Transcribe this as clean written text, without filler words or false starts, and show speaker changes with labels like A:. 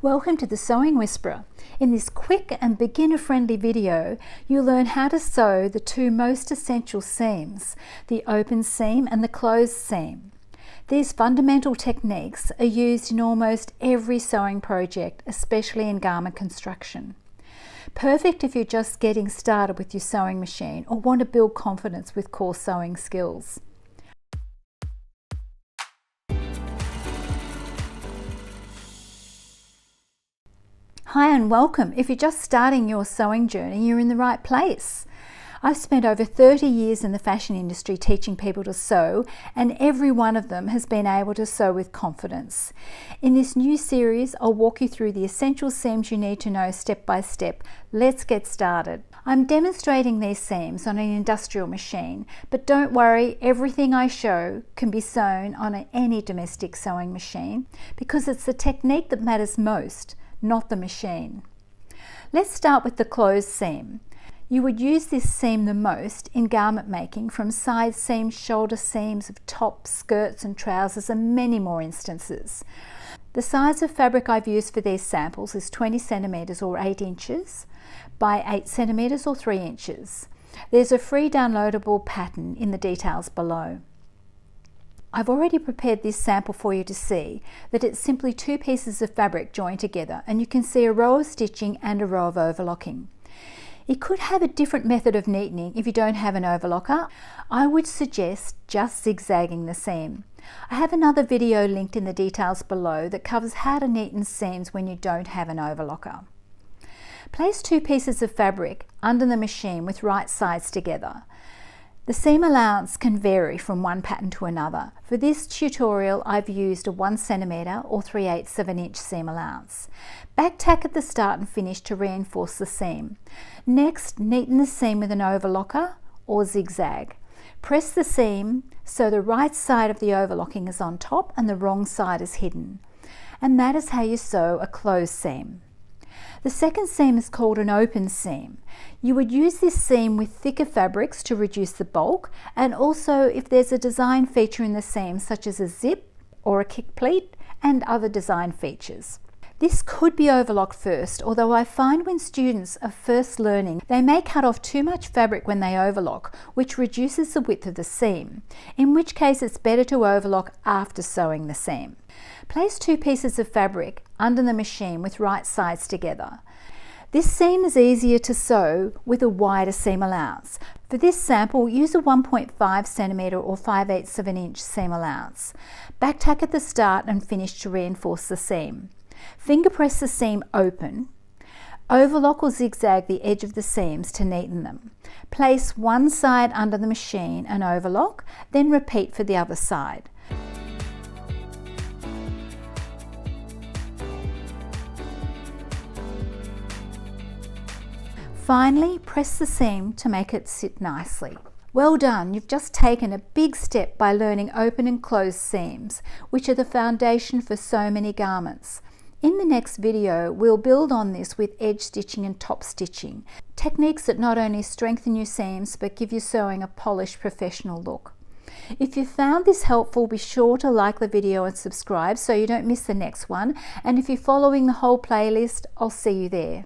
A: Welcome to the Sewing Whisperer. In this quick and beginner-friendly video, you'll learn how to sew the two most essential seams, the open seam and the closed seam. These fundamental techniques are used in almost every sewing project, especially in garment construction. Perfect if you're just getting started with your sewing machine or want to build confidence with core sewing skills. Hi and welcome. If you're just starting your sewing journey, you're in the right place. I've spent over 30 years in the fashion industry teaching people to sew, and every one of them has been able to sew with confidence. In this new series, I'll walk you through the essential seams you need to know step by step. Let's get started. I'm demonstrating these seams on an industrial machine, but don't worry, everything I show can be sewn on any domestic sewing machine because it's the technique that matters most, not the machine. Let's start with the closed seam. You would use this seam the most in garment making, from side seams, shoulder seams of tops, skirts and trousers, and many more instances. The size of fabric I've used for these samples is 20 centimeters or 8 inches by 8 centimeters or 3 inches. There's a free downloadable pattern in the details below. I've already prepared this sample for you to see that it's simply two pieces of fabric joined together, and you can see a row of stitching and a row of overlocking. You could have a different method of neatening if you don't have an overlocker. I would suggest just zigzagging the seam. I have another video linked in the details below that covers how to neaten seams when you don't have an overlocker. Place two pieces of fabric under the machine with right sides together. The seam allowance can vary from one pattern to another. For this tutorial, I've used a 1 centimeter or 3/8 of an inch seam allowance. Back tack at the start and finish to reinforce the seam. Next, neaten the seam with an overlocker or zigzag. Press the seam so the right side of the overlocking is on top and the wrong side is hidden. And that is how you sew a closed seam. The second seam is called an open seam. You would use this seam with thicker fabrics to reduce the bulk, and also if there's a design feature in the seam such as a zip or a kick pleat and other design features. This could be overlocked first, although I find when students are first learning, they may cut off too much fabric when they overlock, which reduces the width of the seam, in which case it's better to overlock after sewing the seam. Place two pieces of fabric under the machine with right sides together. This seam is easier to sew with a wider seam allowance. For this sample, use a 1.5 centimeter or 5/8 of an inch seam allowance. Back tack at the start and finish to reinforce the seam. Finger press the seam open. Overlock or zigzag the edge of the seams to neaten them. Place one side under the machine and overlock, then repeat for the other side. Finally, press the seam to make it sit nicely. Well done, you've just taken a big step by learning open and closed seams, which are the foundation for so many garments. In the next video, we'll build on this with edge stitching and top stitching, techniques that not only strengthen your seams but give your sewing a polished professional look. If you found this helpful, be sure to like the video and subscribe so you don't miss the next one, and if you're following the whole playlist, I'll see you there.